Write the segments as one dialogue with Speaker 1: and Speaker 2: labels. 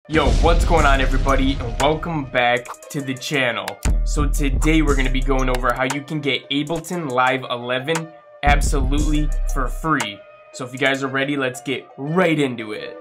Speaker 1: Yo, what's going on everybody, and welcome back to the channel. So today we're going to be going over how you can get Ableton Live 11 absolutely for free. So if you guys are ready, let's get right into it.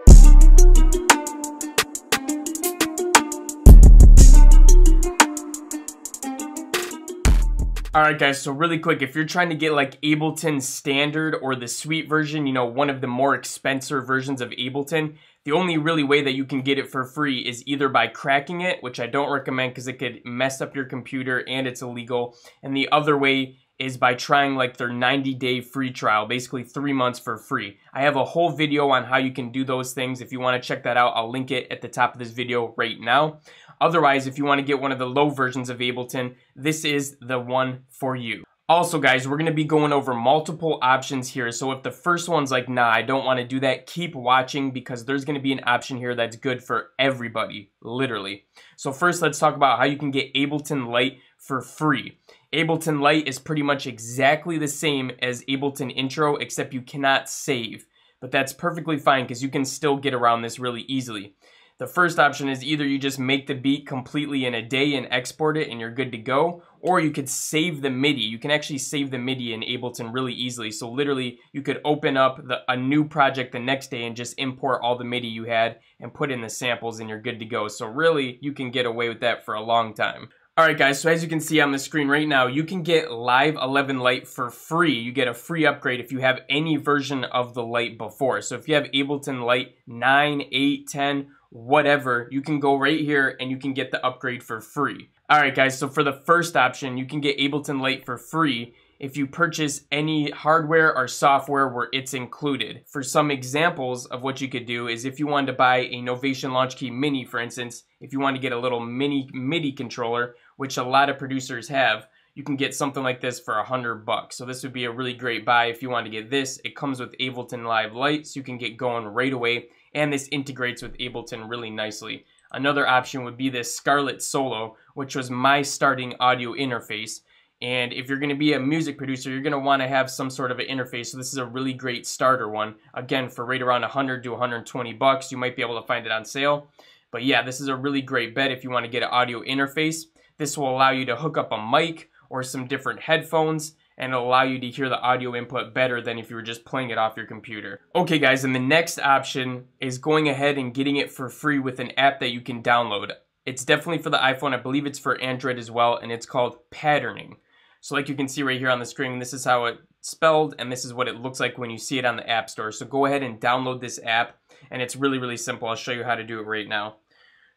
Speaker 1: Alright guys, so really quick, if you're trying to get like Ableton Standard or the Suite version, you know, one of the more expensive versions of Ableton, the only really way that you can get it for free is either by cracking it, which I don't recommend because it could mess up your computer and it's illegal, and the other way is by trying like their 90-day free trial, basically 3 months for free. I have a whole video on how you can do those things. If you want to check that out, I'll link it at the top of this video right now. Otherwise, if you want to get one of the low versions of Ableton, this is the one for you. Also guys, we're going to be going over multiple options here, so if the first one's like, nah, I don't want to do that, keep watching because there's going to be an option here that's good for everybody, literally. So first, let's talk about how you can get Ableton Lite for free. Ableton Lite is pretty much exactly the same as Ableton Intro, except you cannot save, but that's perfectly fine because you can still get around this really easily. The first option is either you just make the beat completely in a day and export it and you're good to go, or you could save the MIDI. You can actually save the MIDI in Ableton really easily. So literally, you could open up a new project the next day and just import all the MIDI you had and put in the samples and you're good to go. So really, you can get away with that for a long time. Alright guys, so as you can see on the screen right now, you can get Live 11 Lite for free. You get a free upgrade if you have any version of the Lite before. So if you have Ableton Lite 9, 8, 10, whatever, you can go right here and you can get the upgrade for free. Alright guys, so for the first option, you can get Ableton Lite for free if you purchase any hardware or software where it's included. For some examples of what you could do is if you wanted to buy a Novation Launch Key Mini, for instance, if you want to get a little mini MIDI controller, which a lot of producers have, you can get something like this for $100. So this would be a really great buy if you want to get this. It comes with Ableton Live Lite, so you can get going right away, and this integrates with Ableton really nicely. Another option would be this Scarlett Solo, which was my starting audio interface. And if you're going to be a music producer, you're going to want to have some sort of an interface. So this is a really great starter one. Again, for right around 100 to 120 bucks, you might be able to find it on sale. But yeah, this is a really great bet if you want to get an audio interface. This will allow you to hook up a mic or some different headphones, and it'll allow you to hear the audio input better than if you were just playing it off your computer. Okay guys, and the next option is going ahead and getting it for free with an app that you can download. It's definitely for the iPhone, I believe it's for Android as well, and it's called Patterning. So like you can see right here on the screen, this is how it's spelled, and this is what it looks like when you see it on the App Store. So go ahead and download this app, and it's really, really simple. I'll show you how to do it right now.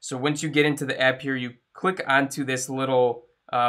Speaker 1: So once you get into the app here, you click onto this little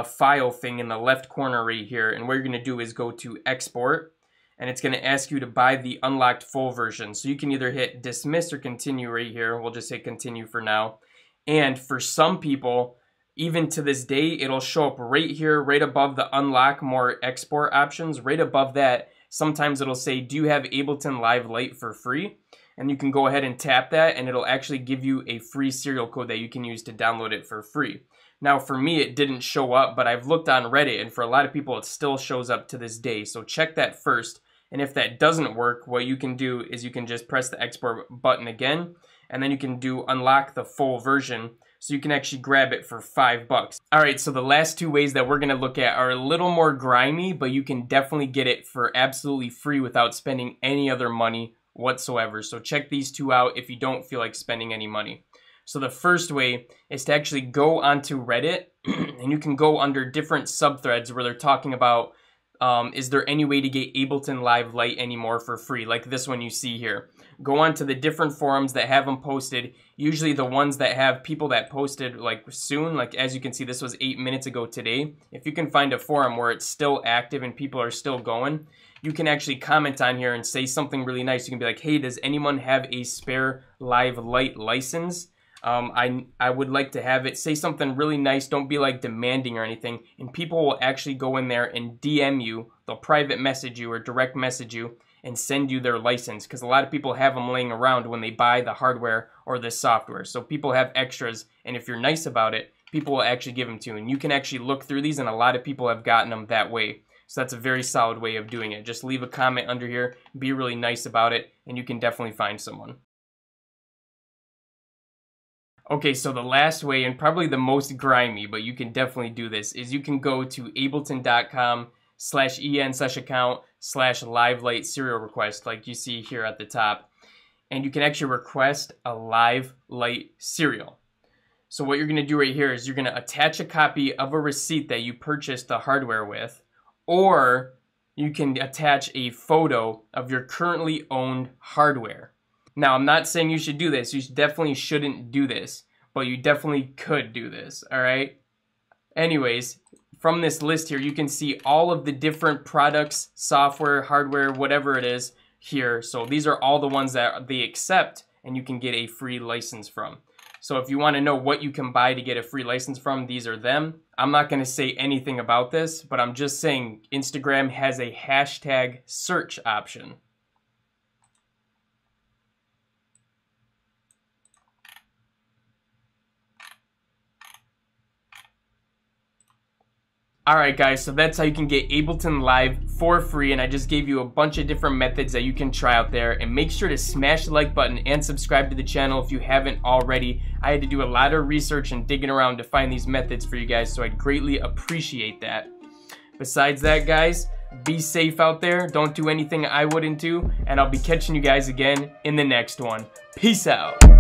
Speaker 1: file thing in the left corner right here, and what you're going to do is go to Export, and it's going to ask you to buy the unlocked full version. So you can either hit Dismiss or Continue right here. We'll just hit Continue for now. And for some people, even to this day, it'll show up right here, right above the Unlock More Export options. Right above that, sometimes it'll say, do you have Ableton Live Lite for free? And you can go ahead and tap that, and it'll actually give you a free serial code that you can use to download it for free. Now, for me, it didn't show up, but I've looked on Reddit, and for a lot of people, it still shows up to this day. So check that first, and if that doesn't work, what you can do is you can just press the export button again, and then you can do unlock the full version, so you can actually grab it for $5. Alright, so the last two ways that we're going to look at are a little more grimy, but you can definitely get it for absolutely free without spending any other money whatsoever. So check these two out if you don't feel like spending any money. So the first way is to actually go onto Reddit, and you can go under different subthreads where they're talking about is there any way to get Ableton Live Lite anymore for free, like this one you see here. Go on to the different forums that have them posted, usually the ones that have people that posted like soon, like as you can see this was 8 minutes ago today. If you can find a forum where it's still active and people are still going, you can actually comment on here and say something really nice. You can be like, hey, does anyone have a spare Live Lite license? I would like to have it. Say something really nice. Don't be like demanding or anything, and people will actually go in there and DM you. They'll private message you or direct message you and send you their license, because a lot of people have them laying around when they buy the hardware or the software. So people have extras, and if you're nice about it, people will actually give them to you, and you can actually look through these, and a lot of people have gotten them that way. So that's a very solid way of doing it. Just leave a comment under here, be really nice about it, and you can definitely find someone. Okay, so the last way, and probably the most grimy, but you can definitely do this, is you can go to ableton.com/en/account/live light serial request, like you see here at the top. And you can actually request a live light serial. So what you're going to do right here is you're going to attach a copy of a receipt that you purchased the hardware with, or you can attach a photo of your currently owned hardware. Now, I'm not saying you should do this. You definitely shouldn't do this, but you definitely could do this, all right? Anyways, from this list here, you can see all of the different products, software, hardware, whatever it is here. So these are all the ones that they accept and you can get a free license from. So if you want to know what you can buy to get a free license from, these are them. I'm not going to say anything about this, but I'm just saying Instagram has a hashtag search option. Alright guys, so that's how you can get Ableton Live for free, and I just gave you a bunch of different methods that you can try out there. And make sure to smash the like button and subscribe to the channel if you haven't already. I had to do a lot of research and digging around to find these methods for you guys, so I'd greatly appreciate that. Besides that guys, be safe out there, don't do anything I wouldn't do, and I'll be catching you guys again in the next one. Peace out!